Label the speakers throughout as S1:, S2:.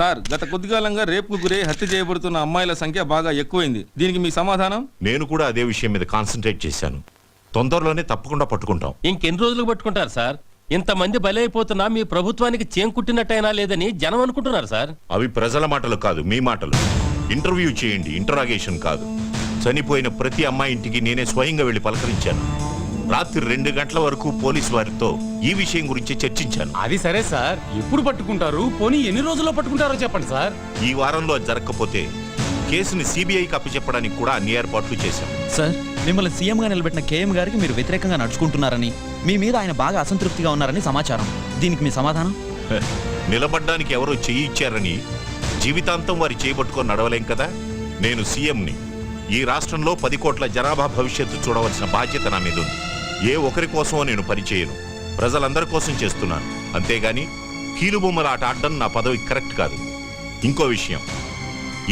S1: Sir గత కొద్దికాలంగా రేపుకు గురై హత్య చేయబడుతున్న అమ్మాయిల సంఖ్య బాగా ఎక్కువైంది. దీనికి మీ సమాధానం?
S2: నేను కూడా అదే విషయం మీద కాన్సన్ట్రేట్ చేశాను. తొందరలోనే తప్పకుండా పట్టుకుంటాం.
S3: ఇంకెన్ని రోజులు పట్టుకుంటారు సార్? ఇంతమంది బలైపోతున్నా మీ ప్రభుత్వానికి చేంకుట్టినట్టయినా లేదని జనం అనుకుంటున్నారు సార్.
S2: అవి ప్రజల మాటలు కాదు, మీ మాటలు. ఇంటర్వ్యూ చేయండి, ఇంటరాగేషన్ కాదు. చనిపోయిన ప్రతి అమ్మాయి ఇంటికి నేనే స్వయంగా వెళ్లి పలకరించాను. రాత్రి 2 గంటల వరకు పోలీసు వారితో ఈ విషయం గురించి చర్చించాను.
S4: అది సరే సార్, ఎప్పుడు పట్టుకుంటారు? పోనీ ఎన్ని రోజుల్లో పట్టుకుంటారో చెప్పండి సార్.
S2: ఈ వారంలో జరగకపోతే కేసుని సిబిఐకి అప్పచెప్పడానికి కూడా అన్ని ఏర్పాట్లు చేశాం.
S5: సార్, మిమ్మల్ని సీఎంగా నిలబెట్టిన కేఎం గారికి మీరు వ్యతిరేకంగా నడుచుకుంటున్నారని, మీ మీద ఆయన బాగా అసంతృప్తిగా ఉన్నారని సమాచారం. దీనికి మీ సమాధానం?
S2: నిలబడ్డానికి ఎవరో చెయ్యి ఇచ్చారని జీవితాంతం వారి చేయబట్టుకొని నడవలేం కదా. నేను సీఎంని. ఈ రాష్ట్రంలో 10 కోట్ల జనాభా భవిష్యత్తు చూడవలసిన బాధ్యత నా మీద ఉంది. ఏ ఒకరి కోసమో నేను పనిచేయను, ప్రజలందరి కోసం చేస్తున్నాను. అంతేగాని కీలుబొమ్మల ఆట ఆడడం నా పదవి కరెక్ట్ కాదు. ఇంకో విషయం,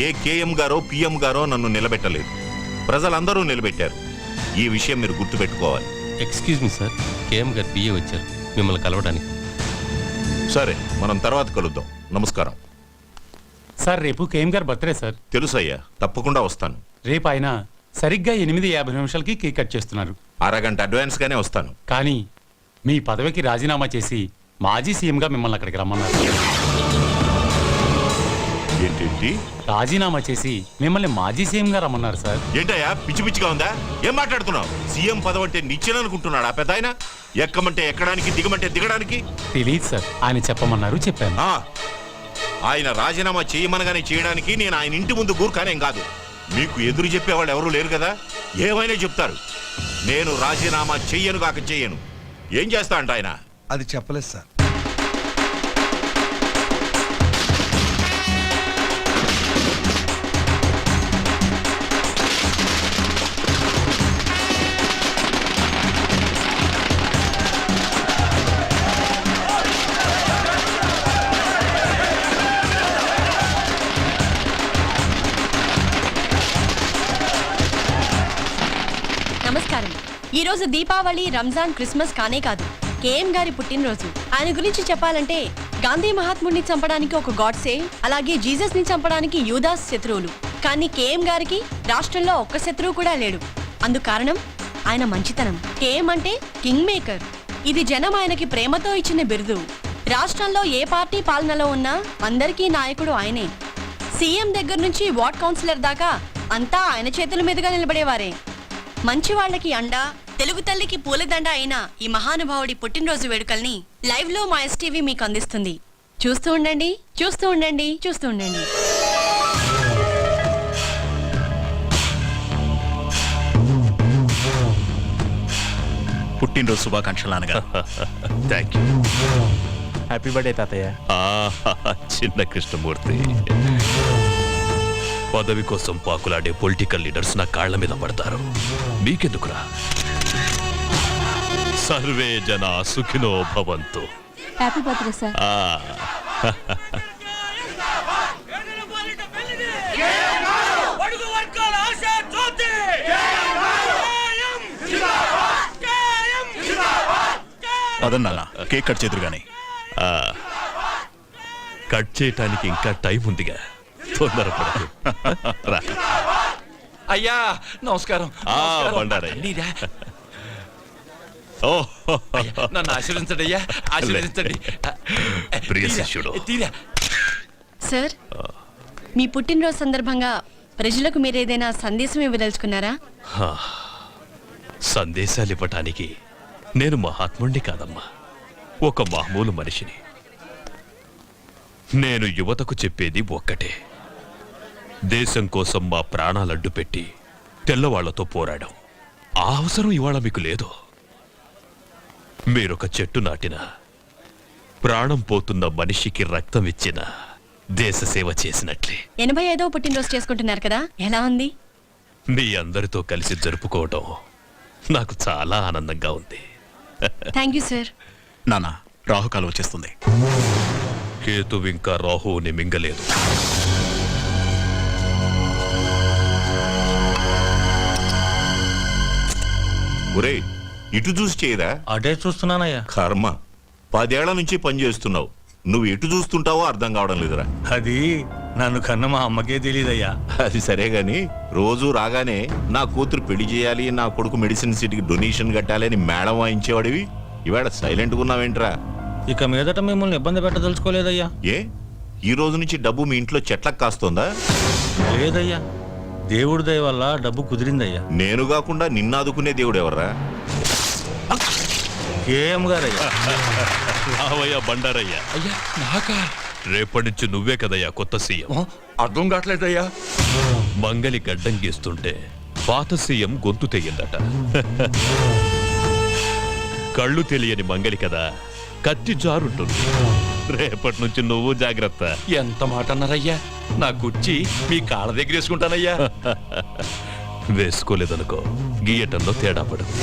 S2: ఏ కేఎం గారో పిఎం గారో నన్ను నిలబెట్టలేదు, ప్రజలందరూ నిలబెట్టారు. ఈ విషయం మీరు గుర్తుపెట్టుకోవాలి.
S3: ఎక్స్క్యూజ్ మీ సార్, కేఎం గారు పిఏ వచ్చారు మిమ్మల్ని కలవడానికి.
S2: సరే, మనం తర్వాత కలుద్దాం. నమస్కారం
S4: సార్, రేపు కేఎం గారు బర్త్డే సార్.
S2: తెలుసయ్యా, తప్పకుండా వస్తాను.
S4: రేపు ఆయన సరిగ్గా 8:50 నిమిషాలకి కేక్ కట్ చేస్తున్నారు.
S2: అరగంట అడ్వాన్స్ గానే వస్తాను.
S4: కానీ మీ పదవికి రాజీనామా చేసి మాజీ సీఎంగా మిమ్మల్ని అక్కడికి రమ్మన్నారు.
S2: ఏంటి?
S4: రాజీనామా చేసి మిమ్మల్ని మాజీ సీఎంగా రమ్మన్నారు సార్.
S2: ఏంటయ్యా, పిచ్చి పిచ్చిగా ఉందా? ఏం మాట్లాడుతున్నావు? సీఎం పదవి అంటే నిచ్చెననుకుంటున్నాడా పెద్ద ఆయన? ఎక్కమంటే ఎక్కడానికి, దిగమంటే దిగడానికి?
S4: తెలియదు సార్, ఆయన చెప్పమన్నారు, చెప్పాను.
S2: ఆయన రాజీనామా చేయమనగానే చేయడానికి నేను ఆయన ఇంటి ముందు గూర్ఖానేం కాదు. మీకు ఎదురు చెప్పేవాళ్ళు ఎవరూ లేరు కదా, ఏమైనా చెప్తారు. నేను రాజీనామా చెయ్యను కాక చెయ్యను. ఏం చేస్తా అంట ఆయన?
S6: అది చెప్పలేదు సార్.
S7: నమస్కారం. ఈ రోజు దీపావళి, రంజాన్, క్రిస్మస్ కానే కాదు, కేఎం గారి పుట్టినరోజు. ఆయన గురించి చెప్పాలంటే గాంధీ మహాత్ముడిని చంపడానికి ఒక గాడ్సే, అలాగే జీసస్ ని చంపడానికి యూదాస్ శత్రువులు. కానీ కేఎం గారికి రాష్ట్రంలో ఒక్క శత్రువు కూడా లేడు. అందుకు కారణం ఆయన మంచితనం. కేఎం అంటే కింగ్ మేకర్. ఇది జనం ఆయనకి ప్రేమతో ఇచ్చిన బిరుదు. రాష్ట్రంలో ఏ పార్టీ పాలనలో ఉన్నా అందరికీ నాయకుడు ఆయనే. సీఎం దగ్గర నుంచి వార్డ్ కౌన్సిలర్ దాకా అంతా ఆయన చేతుల మీదుగా నిలబడేవారే. మంచి వాళ్ళకి అండ, తెలుగు తల్లికి పూలదండ అయిన ఈ మహానుభావుడి పుట్టినరోజు వేడుకల్ని లైవ్ లో మా ఎస్టీవీ మీకు అందిస్తుంది. చూస్తూ ఉండండి, చూస్తూ ఉండండి, చూస్తూ ఉండండి.
S8: పుట్టినరోజు శుభాకాంక్షలు నాన్నగారు.
S9: Thank you.
S5: హ్యాపీ బర్త్డే తాతయ్య.
S9: చిన్న కృష్ణమూర్తి, పదవి కోసం పాకులాడే పొలిటికల్ లీడర్స్ నా కాళ్ల మీద పడతారు. మీకెందుకురా? సర్వే జన సుఖినో భవంతు.
S7: Happy birthday sir.
S8: అదన్నా కేక్ కట్ చేదురు గాని.
S9: కట్ చేయటానికి ఇంకా టైం ఉందిగా, తొందరపడదు.
S8: అయ్యా నమస్కారం. నన్ను ఆశీర్వదించండి అయ్యా, ఆశీర్వదించండి.
S9: ప్రియ శిష్యుడు.
S7: సార్, మీ పుట్టినరోజు సందర్భంగా ప్రజలకు మీరేదైనా సందేశం ఇవ్వదలుచుకున్నారా?
S9: సందేశాలు ఇవ్వటానికి నేను మహాత్ముణ్ణి కాదమ్మా, ఒక మామూలు మనిషిని. నేను యువతకు చెప్పేది ఒక్కటే: దేశం కోసం మా ప్రాణాలడ్డు పెట్టి తెల్లవాళ్లతో పోరాడాం. ఆ అవసరం ఇవాళ మీకు లేదు. మీరొక చెట్టు నాటిన, ప్రాణం పోతున్న మనిషికి రక్తం ఇచ్చిన, దేశ సేవ చేసినట్లే.
S7: 85వ పుట్టినరోజు చేసుకుంటున్నారు కదా, ఎలా ఉంది?
S9: మీ అందరితో కలిసి జరుపుకోవటం నాకు చాలా ఆనందంగా ఉంది.
S7: Thank you sir.
S8: నాన్న, రాహుకాలం వచ్చేస్తుంది.
S9: కేతు ఇంకా రాహువుని మింగలేదు.
S2: ఒరే, ఇటు చూసి చేయరా?
S3: అడే చూస్తున్నానయ్యా.
S2: కర్మ, 10 ఏళ్ల నుంచి పనిచేస్తున్నావు. నువ్వు ఎటు చూస్తుంటావో అర్థం కావడం లేదురా.
S6: అది నన్ను కన్న మా అమ్మకే తెలియదయ్యా.
S2: అది సరే గాని రోజు రాగానే నా కూతురు పెళ్లి చేయాలి, నా కొడుకు మెడిసిన్ సీట్కి డొనేషన్ కట్టాలి అని మేడం వాయించేవాడివి. ఇవాళ సైలెంట్గా ఉన్నావేంట్రా?
S6: ఇక మీదట మిమ్మల్ని ఇబ్బంది పెట్టదలుచుకోలేదయ్యా.
S2: ఏ ఈ రోజు నుంచి డబ్బు మీ ఇంట్లో చెట్లకు కాస్తుందా?
S6: లేదయ్యా, దేవుడి దయ వల్ల డబ్బు కుదిరిందయ్యా.
S2: నేను కాకుండా నిన్ను ఆదుకునే దేవుడు ఎవర్రా?
S6: కేఎం గారయ్యా.
S9: రావయ్యా బండారయ్యా.
S8: అయ్యా నాకా?
S9: రేపటి నుంచి నువ్వే కదయ్యా కొత్త సీఎం.
S8: అర్థం కావట్లేదయ్యా.
S9: మంగలి గడ్డం గీస్తుంటే పాత సీఎం గొంతు తెగిందట. కళ్ళు తెలియని మంగలి కదా, కత్తి జారుంటుంది. రేపటి నుంచి నువ్వు జాగ్రత్త.
S8: ఎంత మాట అన్నారయ్యా? నా కుర్చీ మీ కాళ్ళ దగ్గర వేసుకుంటానయ్యా.
S9: వేసుకోలేదనుకో గీయటంలో తేడా పడదు.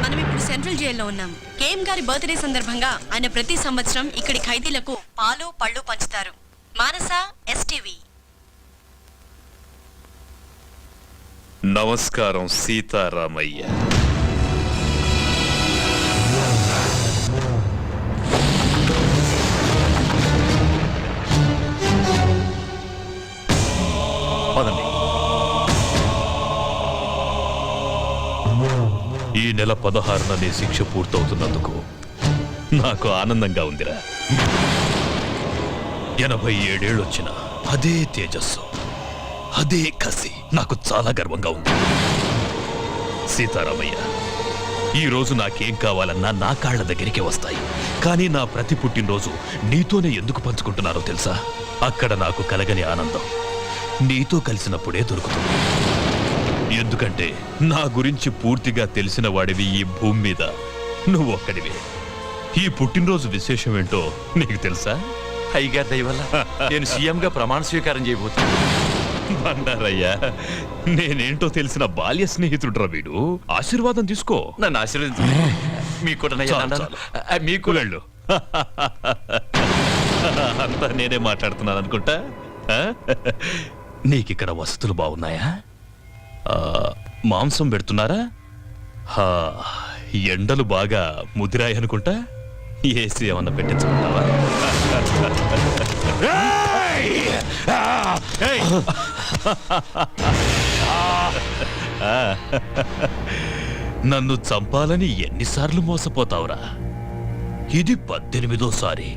S7: మనం ఇప్పుడు సెంట్రల్ జైల్లో ఉన్నాం. కేఎం గారి బర్త్డే సందర్భంగా ఆయన ప్రతి సంవత్సరం ఇక్కడి ఖైదీలకు పాలు పళ్ళు పంచుతారు. మానస, ఎస్టీవీ.
S9: నమస్కారం సీతారామయ్య.
S8: పదండి.
S9: ఈ నెల 16న నీ శిక్ష పూర్తవుతున్నందుకు నాకు ఆనందంగా ఉందిరా. 87 ఏళ్ళొచ్చిన అదే తేజస్సు, అదే కసి నాకు చాలా గర్వంగా ఉంది. సీతారామయ్య, ఈ రోజు నాకేం కావాలన్నా నా కాళ్ళ దగ్గరికి వస్తాయి. కానీ నా ప్రతి పుట్టినరోజు నీతోనే ఎందుకు పంచుకుంటున్నారో తెలుసా? అక్కడ నాకు కలగని ఆనందం నీతో కలిసినప్పుడే దొరుకుతుంది. ఎందుకంటే నా గురించి పూర్తిగా తెలిసిన వాడివి ఈ భూమి మీద నువ్వు ఒక్కడివే. ఈ పుట్టినరోజు విశేషం ఏంటో నీకు తెలుసా?
S8: అయ్యగారి దయ వల్ల నేను సీఎంగా ప్రమాణ స్వీకారం చేయబోతున్నా.
S9: బండారయ్యా, నేనేంటో తెలిసిన బాల్య స్నేహితుడురా వీడు. ఆశీర్వాదం తీసుకో.
S8: నన్ను ఆశీర్వదించండి. మీకు కూడా
S9: చాలు, చాలు.
S8: మీకు
S9: వెళ్ళు. అంతా నేనే మాట్లాడుతున్నాను అనుకుంటా. ఆ? నీకిక్కడ వసతులు బాగున్నాయా? మాంసం పెడుతున్నారా? ఎండలు బాగా ముదిరాయి అనుకుంటా. ఏసీ ఏమన్నా పెట్టించుకుంటావా? నన్ను చంపాలని ఎన్నిసార్లు మోసపోతావురా? ఇది 18వ సారి.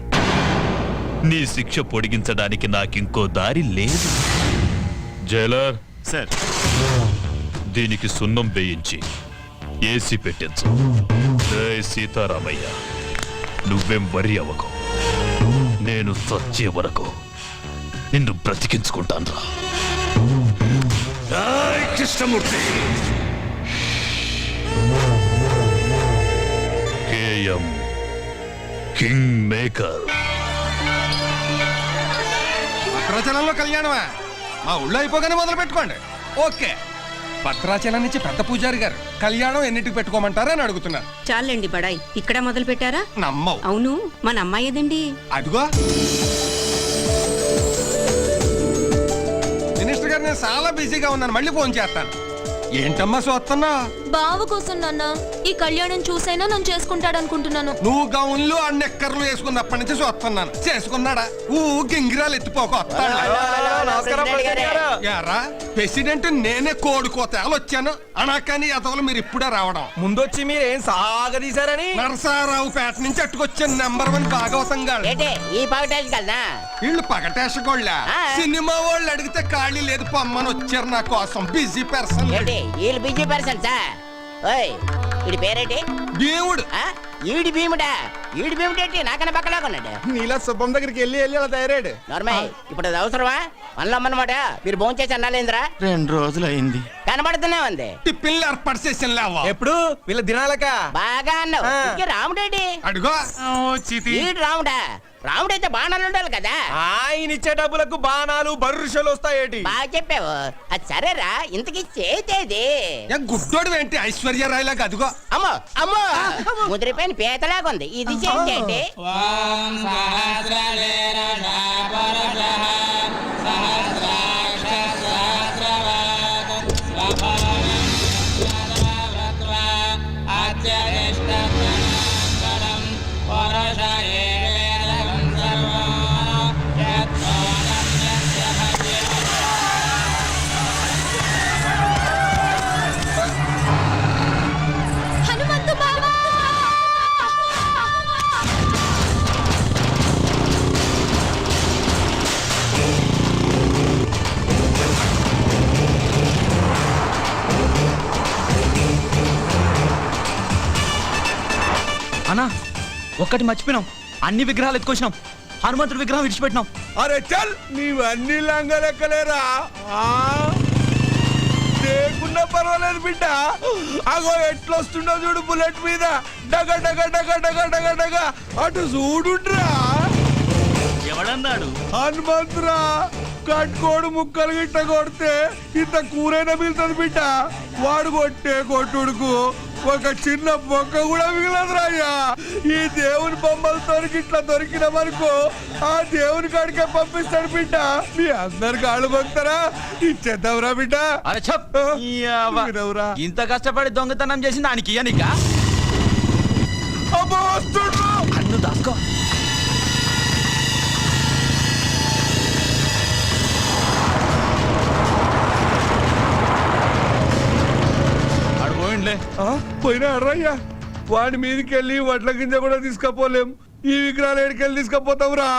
S9: నీ శిక్ష పొడిగించడానికి నాకింకో దారి లేదు. జైలర్
S8: సార్,
S9: దీనికి సున్నం వేయించి ఏసీ పెట్టించు. జై సీతారామయ్య, నువ్వేం వరి అవ్వకు. నేను చచ్చే వరకు నిన్ను బ్రతికించుకుంటాను రా. కృష్ణమూర్తి. KM king maker.
S1: భద్రాచలంలో కళ్యాణమా? మా ఊళ్ళో అయిపోగానే మొదలు పెట్టుకోండి. ఓకే. భద్రాచలం నుంచి పెద్ద పూజారి గారు కళ్యాణం ఎన్నిటికి పెట్టుకోమంటారా అని అడుగుతున్నారు.
S10: చాలండి బడాయి, ఇక్కడ మొదలు పెట్టారా?
S1: నమ్మవు.
S10: అవును, మన అమ్మాయి ఏదండి?
S1: అదిగో మినిస్టర్ గారు, నేను చాలా బిజీగా ఉన్నాను, మళ్ళీ ఫోన్ చేస్తాను. ఏంటమ్మా చూస్తున్నా?
S7: బావ కోసం నాన్న ఈ కళ్యాణం చూసైనా నన్ను చేసుకుంటాడనుకుంటున్నాను.
S1: నువ్వు గౌన్లు అన్నెక్కర్లు వేసుకున్నప్పటి నుంచి చూస్తున్నాను. చేసుకున్నాడా? గింగిరాలు ఎత్తిపోక యారా ప్రెసిడెంట్ నేనే కోడుకోతేలు వచ్చాను అనాకాని అతలు మీరు ఇప్పుడే రావడం.
S6: ముందొచ్చి మీరేం సాగదీశారని
S1: నరసారావు పేట నుంచి అట్టుకొచ్చిన నెంబర్ 1 భాగవతం గారు.
S10: ఈ పగటేసి కలనా?
S1: వీళ్ళు పగటేసగోళ్ళ సినిమా వాళ్ళు అడిగితే ఖాళీ లేదు పొమ్మని వచ్చారు నా కోసం. Busy person.
S10: వీళ్ళు బిజీ పర్సన్ సార్. ఓయ్, వీడి పేరేంటి?
S1: దేవుడు.
S10: ఈడి భీముడా? ఈడి భీముడేంటి నాకన్నా పక్కలా కొన్నాడు?
S6: నీలా శుభం దగ్గరికి వెళ్ళి అలా తయారాడు.
S10: నార్మల్, ఇప్పుడు అది అవసరమా? మనలో అమ్మనమాట మీరు భోజనం చేసి అన్నాలేంద్రా?
S5: 2 రోజులు అయింది.
S10: కనబడుతూనే ఉంది.
S1: టిఫిన్లు ఏర్పాటు చేసిన లేవా?
S6: ఎప్పుడు వీళ్ళ దినాలక
S10: బాగా అన్నావు. ఇంకే రాముడేంటి?
S1: అడుగో
S10: ఈడు రాముడా? రాముడైతే బాణాలు ఉండాలి కదా.
S6: ఆయన ఇచ్చే డబ్బులకు బాణాలు బర్రుషలు వస్తాయేటి?
S10: బాగా చెప్పావు. అది సరేరా, ఇంతకీ చేతేది?
S1: గుడ్డోడు ఏంటి ఐశ్వర్యరాయ్ లాగా? అదిగో
S10: అమ్మో అమ్మో, ముదిరిపోయిన పీతలాగా ఉంది. ఇది చేతేంటి?
S5: అన్నా ఒక్కటి మర్చిపోయినాం, అన్ని విగ్రహాలు ఎత్తుకొచ్చినాం, హనుమంతుడి విగ్రహం విడిచిపెట్టినాం.
S1: అరే చల్ నీవన్నీ లంగలెక్కలేరా లేకున్నా పర్వాలేదు బిడ్డ. అగో ఎట్లొస్తుండో చూడు బుల్లెట్ మీద డగ డగ డగ డగ డగ డగ అటు చూడుండ్రా.
S6: ఎవడన్నాడు?
S1: హనుమంతురా కట్టుకోడు ముక్కలు గిట్ట కొడితే ఇంత కూరైనా మిగులుతుంది బిడ్డ. వాడు కొట్టే కొట్టుడుకు ఒక చిన్న మొక్క కూడా మిగలదురా అయ్యా. ఈ దేవుని బొమ్మలతో ఇట్లా దొరికినామనుకో ఆ దేవుని కాడికే పంపిస్తాడు బిడ్డ. మీ అందరు కాళ్ళు మొక్తారా ఇచ్చేద్దాంరా బిడ్డ.
S5: అరే చెప్
S1: వినవురా.
S5: ఇంత కష్టపడి దొంగతనం చేసి దానికి ఇయ్యనికా?
S1: అబ్బో వస్తుండ్రు.
S5: అన్ను దాసుకో.
S1: పోయినా అర్రయ్యా. వాడి మీదకి వెళ్ళి వడ్ల గింజ కూడా తీసుకపోలేం. ఈ విగ్రహాలు ఎడికెళ్ళి తీసుకపోతాం రా.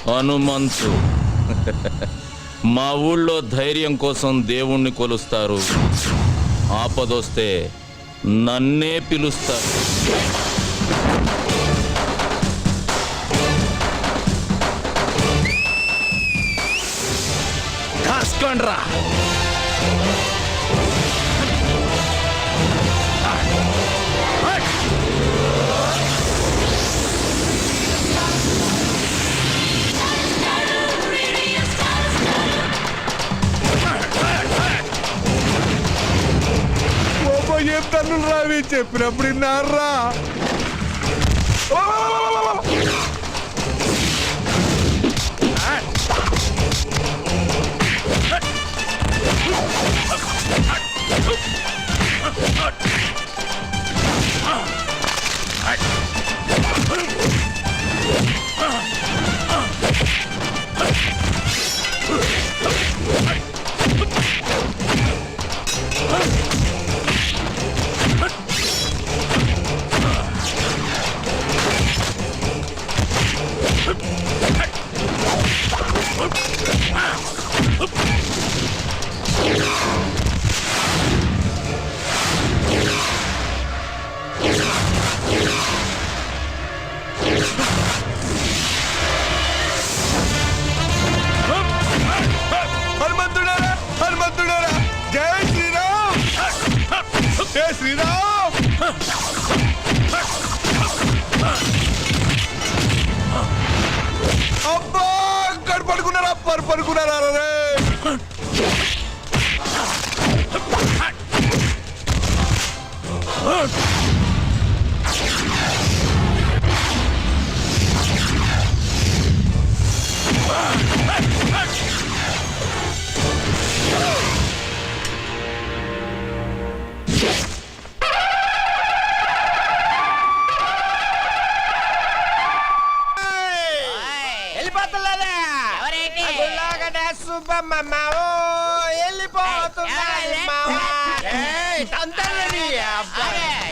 S3: హనుమంతు మా ఊళ్ళో ధైర్యం కోసం దేవుణ్ణి కొలుస్తారు, ఆపదొస్తే నన్నే పిలుస్తారు. కాస్కండ్రా.
S1: ఏం తన్నులు రావి చెప్పినప్పుడు విన్నారా? హనుమంతుడారా హనుమంతుడారా జై శ్రీరామ్. జై శ్రీరామ్. అబ్బా పడుకున్నారా పడుకున్నారా రే.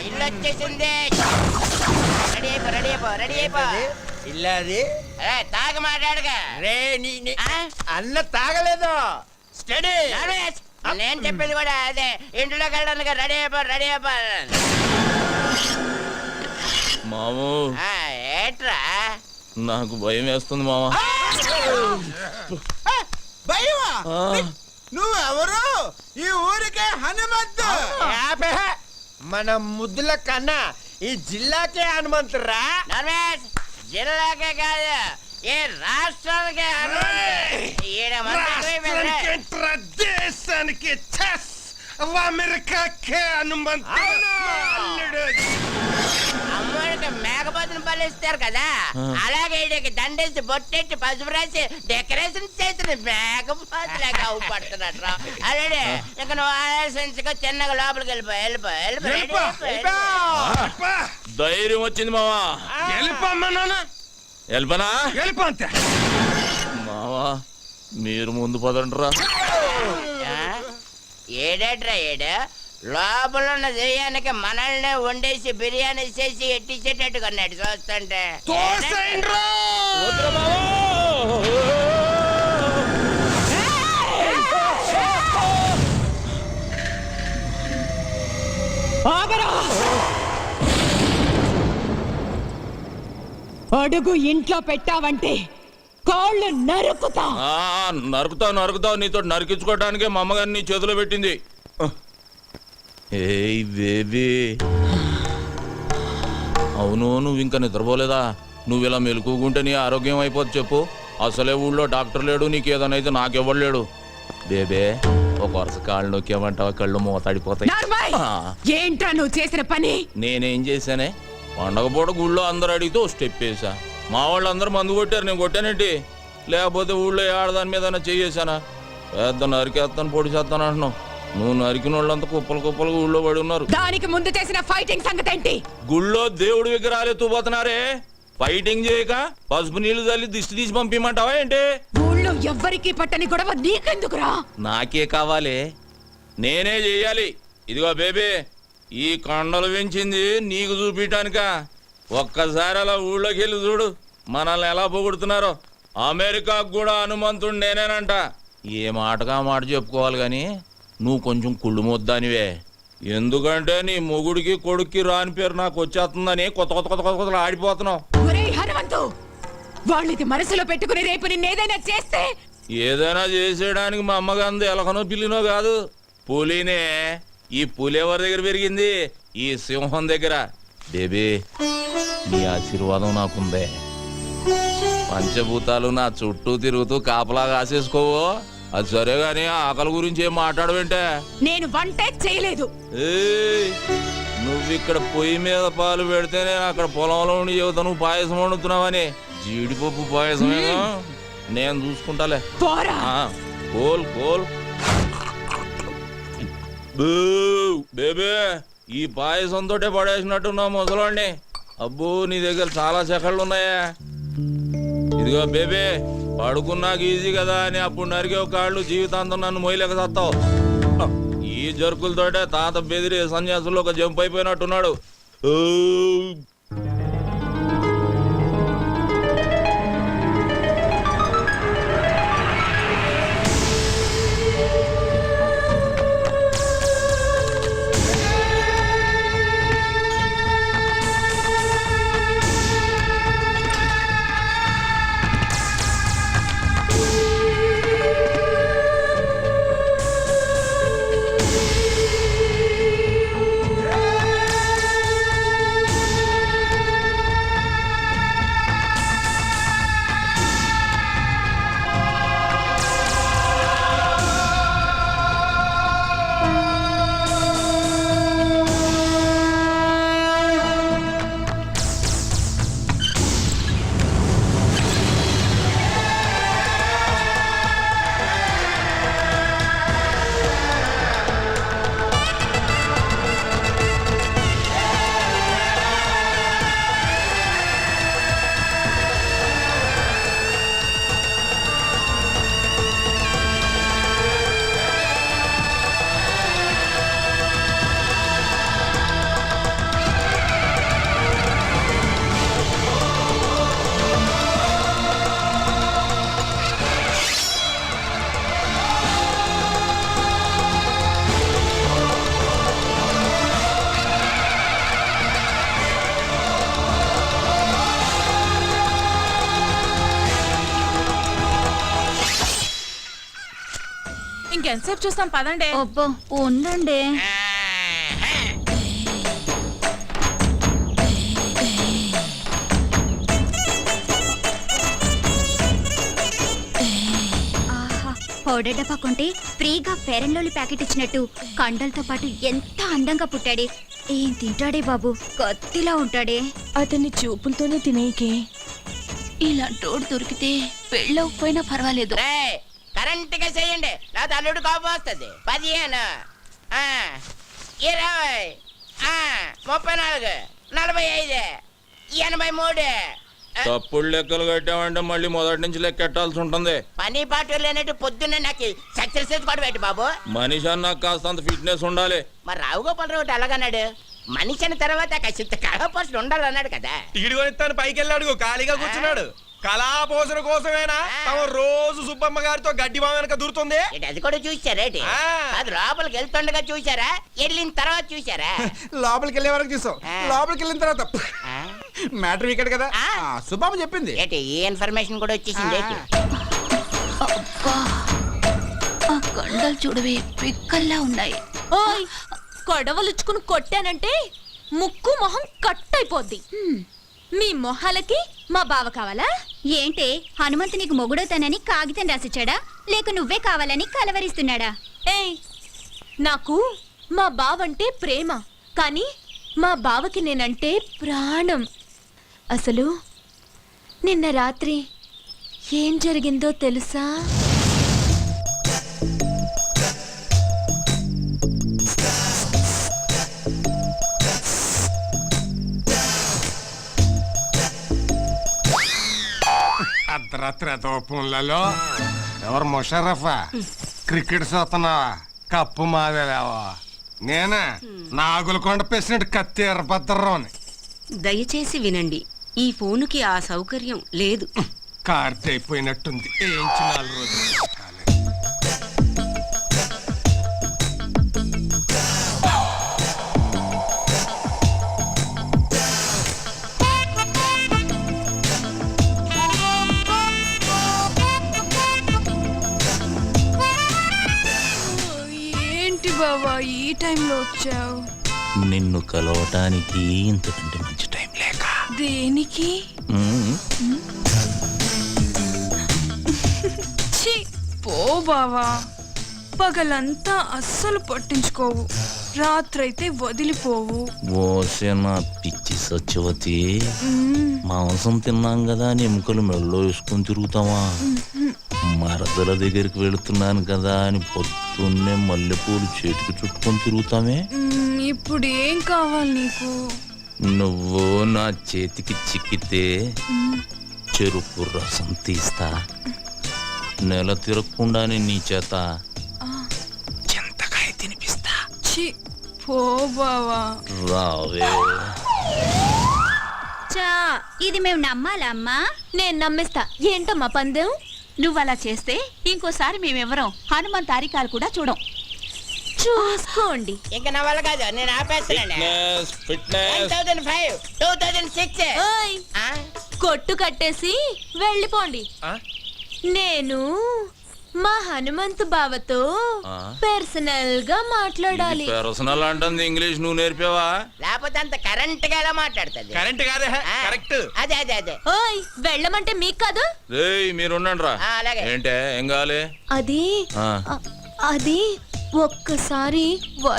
S10: ఇల్లు వచ్చేసింది. రెడీ అయిపో రెడీ అయిపో రెడీ అయిపో.
S1: ఇల్లది
S10: తాగ మాట్లాడగా
S1: రే అన్న తాగలేదు.
S10: స్టడీ. నేను చెప్పేది కూడా అదే, ఇంట్లోకి వెళ్ళడానికి రెడీ అయిపో రెడీ అయిపో.
S3: మామూ
S10: ఏట్రా
S3: నాకు భయం వేస్తుంది మామ.
S1: భయమా? నువ్వెవరు? ఈ ఊరికే హనుమంతు.
S10: యాభై. మన ముద్దుల కన్నా ఈ జిల్లాకే హనుమంతురా. నర్వేష్, జిల్లాకే కాదు ఈ రాష్ట్రానికే హనుమంతు. ఈడ
S1: దేశానికి అమెరికాకే హనుమంతు.
S10: అమ్మడికి మేకపోతుని పలిస్తారు కదా, అలాగే ఈడికి దండేసి బొట్టెట్టి పసుపు రాసి డెకరేషన్ చేసిన మేకపోతులాగా అవుపడుతున్నట్టు రా. అలాగే ఇక నువ్వు ఆలోచించుకో, చిన్నగా లోపలికి వెళ్ళిపో.
S9: ధైర్యం వచ్చింది మావా.
S1: వెళ్ళిపోమ్మా నాన్న.
S9: వెళ్ళపనా
S1: వెళ్ళిపో అంతే.
S9: మావా మీరు ముందు పదండ్రా.
S10: ఏడేట్రా ఏడు లోపల ఉన్న దెయ్యానికి మనల్ని వండేసి బిర్యానీ చేసి ఎట్టించేటట్టు కొన్నాడు చూస్తుంటే.
S7: అడుగు ఇంట్లో పెట్టావంటే కాళ్ళు నరుకుతా.
S9: నరుకుతావు నీతో నరికించుకోవడానికే మా అమ్మగారిని నీ చేతిలో పెట్టింది. ఏయ్ బేబీ, అవును నువ్వు ఇంకా నిద్రపోలేదా? నువ్వు ఇలా మెలుకుంటే నీ ఆరోగ్యం అయిపోద్ది చెప్పు. అసలే ఊళ్ళో డాక్టర్ లేడు, నీకు ఏదైతే నాకెవ్వడు లేడు. బేబే ఒక వరుస కాళ్ళు నొక్కామంటావా కళ్ళు మూతాడిపోతాయి.
S7: ఏంట్రా నువ్వు చేసిన పని?
S9: నేనేం చేశానే? పండగ పూట గుళ్ళో అందరు అడిగితే ఓ స్టెప్ వేసా. మా వాళ్ళు అందరూ మందు కొట్టారు, నేను కొట్టానేంటి? లేకపోతే ఊళ్ళో ఏ ఆడదాని మీద చేసానా? పెద్ద నరికేస్తాను పొడి చేస్తాను అంటున్నావు. నువ్వు నరికిన వాళ్ళంతా కుప్పలు ఊళ్ళో పడి ఉన్నారు.
S7: దానికి ముందు చేసిన ఫైటింగ్ సంగతి ఏంటి?
S9: గుళ్ళో దేవుడి విగ్రహాలు ఎత్తుపోతున్నారే, ఫైటింగ్ చేయక పసుపు నీళ్లు చల్లి దిష్టి తీసి పంపిమంటావా ఏంటి?
S7: ఊళ్ళో ఎవ్వరికి పట్టని గొడవ నీకెందుకురా?
S9: నాకే కావాలి, నేనే చెయ్యాలి. ఇదిగో బేబీ, ఈ కొండలు పెంచింది నీకు చూపించటానిక. ఒక్కసారి అలా ఊళ్ళోకి వెళ్ళి చూడు, మనల్ని ఎలా పొగుడుతున్నారో. అమెరికాకు కూడా హనుమంతుడు నేనేనంట. ఏ మాటగా మాట చెప్పుకోవాలి గాని నువ్వు కొంచెం కుళ్ళు మొద్దానివే. ఎందుకంటే నీ మొగుడికి కొడుక్కి రాని పేరు నాకు వచ్చేస్తుందని కొత్త ఆడిపోతున్నావు.
S7: హనుమంతు, వాళ్ళది మనసులో పెట్టుకుని రేపు నిన్నేదైనా చేస్తే?
S9: ఏదైనా చేసేయడానికి మా అమ్మగాంది ఎలకనో పిల్లినో కాదు, పులినే. ఈ పులి ఎవరి దగ్గర పెరిగింది? ఈ సింహం దగ్గర. బేబీ, నీ ఆశీర్వాదం నాకుందే. పంచభూతాలు నా చుట్టూ తిరుగుతూ కాపలా కాసేసుకోవో. అది సరే గాని ఆకలి గురించి ఏం మాట్లాడవేంటే?
S7: నేను వంటే చేయలేదు.
S9: నువ్విక్కడ పొయ్యి మీద పాలు పెడితే నేను అక్కడ పొలంలో ఉండి చెబుతా నువ్వు పాయసం వండుతున్నావని. జీడిపప్పు పాయసమేగా, నేను చూసుకుంటాలే. కోల్ బేబే, ఈ పాయసంతో పడేసినట్టున్నావు ముసలాన్ని. అబ్బో, నీ దగ్గర చాలా సెకళ్ళు ఉన్నాయా? ఇదిగో బేబే, పడుకున్నాక ఈజీ కదా అని అప్పుడు నరికే కాళ్ళు జీవితాంతం నన్ను మొయ్యలేక సత్తావు. ఈ జరుకులతోటే తాత బెదిరి సన్యాసుల్లో ఒక జంప్ అయిపోయినట్టున్నాడు.
S7: ఇంకెంతసేపు చూస్తాం పదండి.
S11: అబ్బో ఉండండి. పౌడర్ డబ్బా కొంటే ఫ్రీగా ఫెయిర్ అండ్ లవ్లీ ప్యాకెట్ ఇచ్చినట్టు కండలతో పాటు ఎంత అందంగా పుట్టాడే. ఏం తింటాడే బాబు, కత్తిలా ఉంటాడే.
S7: అతన్ని చూపులతోనే తినేయకే.
S11: ఇలాంటోడు దొరికితే పెళ్ళవకపోయినా పర్వాలేదు.
S10: కరెంట్ గా చేయండి, లేదా అల్లుడు కోపం వస్తుంది. 15, 20, 34, 45, 83.
S8: తప్పుడు లెక్కలు కట్టామంటే మళ్ళీ మొదటి నుంచి లెక్కెట్టాల్సి ఉంటుంది.
S10: పని పాటు లేనట్టు పొద్దున్నే నాకు సక్సెస్ కూడా పెట్టి బాబు.
S8: మనిషి అన్నాక కాస్తంత ఫిట్నెస్ ఉండాలి.
S10: మరి రావుగోపాలరావు ఒకటి అలాగన్నాడు. మనిషి అన్న తర్వాత కాసింత కళాపోషణ ఉండాలన్నాడు కదా.
S1: టికెట్ కొనిస్తాను పైకి వెళ్ళాడు, ఖాళీగా కూర్చున్నాడు. కళాపోషణ కోసమేనా తమ రోజు సుబ్బమ్మ గారితో గడ్డి బావ వెనక దూరుతుంది.
S10: అది కూడా చూసారేటి? అది లోపలికి వెళ్తుండగా చూసారా, వెళ్ళిన తర్వాత చూసారా?
S1: లోపలికి వెళ్ళే వరకు చూసాం, లోపలికి వెళ్ళిన తర్వాత మ్యాటర్ ఇక్కడ కదా సుబ్బమ్మ చెప్పింది.
S10: ఏంటి ఈ ఇన్ఫర్మేషన్ కూడా వచ్చేసింది?
S11: ఆ కండలు చూడవే పిక్కల్లా ఉన్నాయి.
S7: ఓయ్, కొడవలుచ్చుకుని కొట్టానంటే ముక్కు మొహం కట్ అయిపోద్ది. మీ మొహాలకి మా బావ కావాలా?
S11: ఏంటే హనుమంతు నీకు మొగుడవుతానని కాగితం రాసిచ్చాడా, లేక నువ్వే కావాలని కలవరిస్తున్నాడా?
S7: ఏయ్, నాకు మా బావంటే ప్రేమ, కానీ మా బావకి నేనంటే ప్రాణం. అసలు నిన్న రాత్రి ఏం జరిగిందో తెలుసా?
S1: అర్ధరాత్రి తోపులలో ఎవరు ముషరఫా క్రికెట్ చూస్తున్నావా? కప్పు మాదేలేవా? నేనే నాగులకొండ ప్రెసిడెంట్ కత్తి ఎర్రభద్రరావుని.
S11: దయచేసి వినండి, ఈ ఫోనుకి ఆ సౌకర్యం లేదు.
S1: కార్తె అయిపోయినట్టుంది, ఏంచి 4 రోజులు.
S7: ఏంటి బావా ఈ టైంలో వచ్చావు?
S9: నిన్ను కలవటానికి ఇంతకంటే మంచి టైం లేక.
S7: దేనికి? ఛీ, పో బావా. పగలంతా అస్సలు పట్టించుకోవు, రాత్రైతే వదిలిపోవు.
S9: ఓసేనా పిచ్చి సత్యవతి, మాంసం తిన్నాం కదా అని ఎముకలు మెళ్ళో వేసుకొని తిరుగుతావా? మరదల దగ్గరికి వెళుతున్నాను కదా అని పొద్దున్నే మల్లెపూలు చేతికి చుట్టుకొని తిరుగుతామే.
S7: ఇప్పుడు ఏం కావాలి నీకు?
S9: నువ్వు నా చేతికి చిక్కితే చెరుకు రసం తీస్తా, నెల తిరగకుండానే నీ చేత చింతకాయ తినిపిస్తా.
S7: ఛీ, పో బావా.
S9: రావే.
S11: చా, ఇది మేము నమ్మాలా అమ్మా?
S7: నేను నమ్మిస్తా. ఏంటమ్మా పందెం?
S11: నువ్వు అలా చేస్తే ఇంకోసారి మేమెవరం హనుమంత్ తారికాలు కూడా చూడం.
S7: చూసుకోండి.
S10: ఇంకా నా వల్ల కాదు, నేను ఆపేస్తున్నాను.
S8: ఫిట్నెస్
S10: 1005, 2006.
S7: ఓయ్, కొట్టు కట్టేసి వెళ్ళిపోండి. నేను మా హనుమంతు బావతో పర్సనల్ గా మాట్లాడాలి.
S8: పర్సనల్ అంటుంది ఇంగ్లీష్ నువ్వు నేర్పావా?
S10: లేకపోతే అంత కరెంట్ గా ఎలా మాట్లాడుతుంది?
S1: కరెంట్ కాదే, కరెక్ట్.
S10: అదే అదే అదే.
S7: ఓయ్, వెళ్ళమంటే మీకు కాదు.
S8: రేయ్ మీరుండండి రా.
S10: అలాగే.
S8: ఏంటే ఏం కావాలి?
S7: అది అది ఒక్కసారి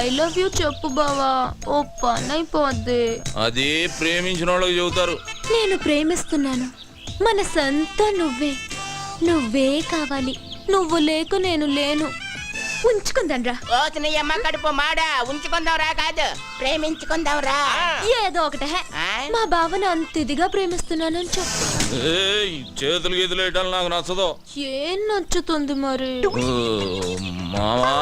S7: ఐ లవ్ యూ చెప్పు బావా, ఓ పని అయిపోద్ది.
S8: అది ప్రేమించిన వాళ్ళకి చెబుతారు.
S7: నేను ప్రేమిస్తున్నాను, మనసంతా నువ్వే కావాలి. నువ్వు లేకు నేను లేను. ఉంచుకుందాం రా.
S10: ఓ నీ అమ్మ కడుపు మాడా, ఉంచుకుందాం రా కాదు, ప్రేమించుకుందాం రా.
S7: ఏదో ఒకటే, మా బావను అంత ఇదిగా ప్రేమిస్తున్నానని చెప్పు.
S8: ఏయ్, చేతులు గీతులు వేయటాలు నాకు నచ్చదు.
S7: ఏం నచ్చుతుంది మరి?
S8: మామా,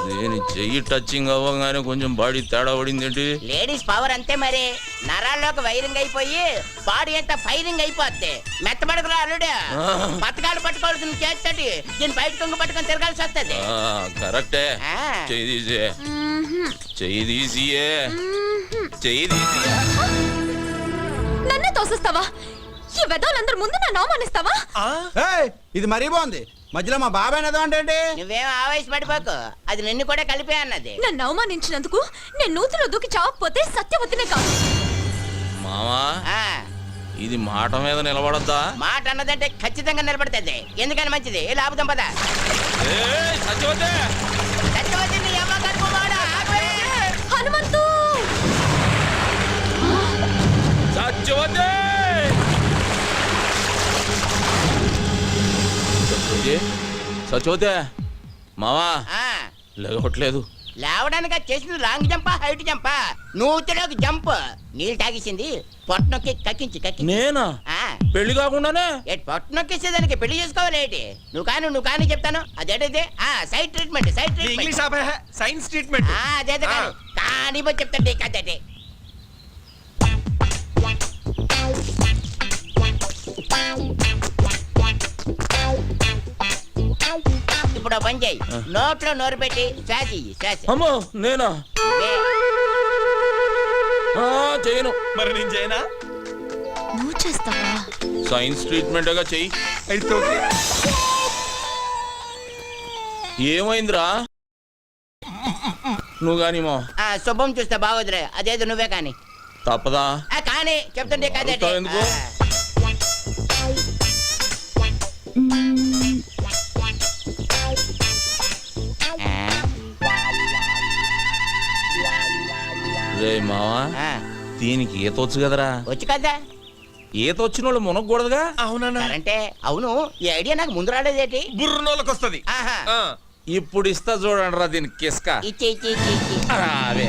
S8: దీని చెయ్యి టచింగ్ అవ్వగానే కొంచెం బాడీ తేడా పడింది ఏంటి?
S10: లేడీస్ పవర్ అంతే మరి. నరాల్లోకి వైరింగ్ అయిపోయి బాడీ అంతా ఫైరింగ్ అయిపోద్ది. మెత్తబడకురా అల్లుడు, పథకాలు పట్టుకోవాల్సిన చేస్తటి దీని బయట కొంగు పట్టుకొని తిరగాల్సి వస్తుంది.
S8: కరెక్టే. చెయ్యి తీసే, చెయ్యి తీసియే, చెయ్యి తీసియే.
S7: నన్నే తోసిస్తావా? ఈ వెదవులందరి ముందు నన్ను అవమానిస్తావా?
S1: ఇది మరీ బాగుంది. మధ్యలో మా బాబాయ్ ఏదో అంటే
S10: నువ్వేం ఆవేశ పడిపోకు, అది నిన్ను కూడా కలిపే అన్నది.
S7: నన్ను అవమానించినందుకు నేను నూతిలో దూకి చావకపోతే సత్యవతినే కాదు.
S8: మామా
S10: ఆ,
S8: ఇది మాట మీద నిలబడద్దా?
S10: మాట అన్నదంటే ఖచ్చితంగా నిలబడుతుంది. ఎందుకని మంచిది, లాభం పద.
S8: సత్యవతే
S10: సత్యవతి నీ అమ్మ కడుపు మాడ, ఆగు.
S7: హనుమంతు
S8: సత్యవతే సత్యవతే మావా
S10: ఆ,
S8: లేవట్లేదు.
S10: లేవడానికి చేసింది లాంగ్ జంపా హైట్ జంపా? నూతిలోకి జంప్. నీళ్ళు తాగేసింది పొట్టనొక్కి కక్కించి
S8: నేనా?
S10: ఆ,
S8: పెళ్లి కాకుండానే
S10: పొట్టనొక్కేసేదానికి పెళ్లి చేసుకోవాలి ఏంటి? నువ్వు కానీ చెప్తాను. అదేంటిది? Side treatment, side treatment.
S1: Science treatment.
S10: అదే కానీ చెప్తాండి కదండి. ఇప్పుడు పని చేయి, నోట్లో నోరు పెట్టి శ్వాస ఇయ్యి, శ్వాస.
S8: అమ్మో నేనా? చేయను.
S1: మరి నేను చేయనా?
S11: నువ్వు చేస్తావా?
S8: సైన్స్ ట్రీట్మెంట్గా చెయ్యి.
S1: అయితే ఓకే.
S8: ఏమైందిరా? నువ్వు గాని మా
S10: శుభం చూస్తే బాగోదురే, అదేదో నువ్వే కానీ.
S8: తప్పదా?
S10: కానీ చెప్తుంటే కదండి.
S8: అడుగుతావు ఎందుకు? రే మావా, దీనికి ఈత వచ్చు కదరా?
S10: వచ్చు కదా.
S8: ఈత వచ్చిన వాళ్ళు మునగకూడదుగా?
S1: అవునన్నా.
S10: అంటే అవును, ఈ ఐడియా నాకు ముందు రాలేదేటి?
S1: బుర్రనోళ్ళకి వస్తుంది.
S10: ఆహా,
S8: ఇప్పుడు ఇస్తా చూడండి రా దీనికి కిస్క.
S10: ఇచ్చి.
S8: అవే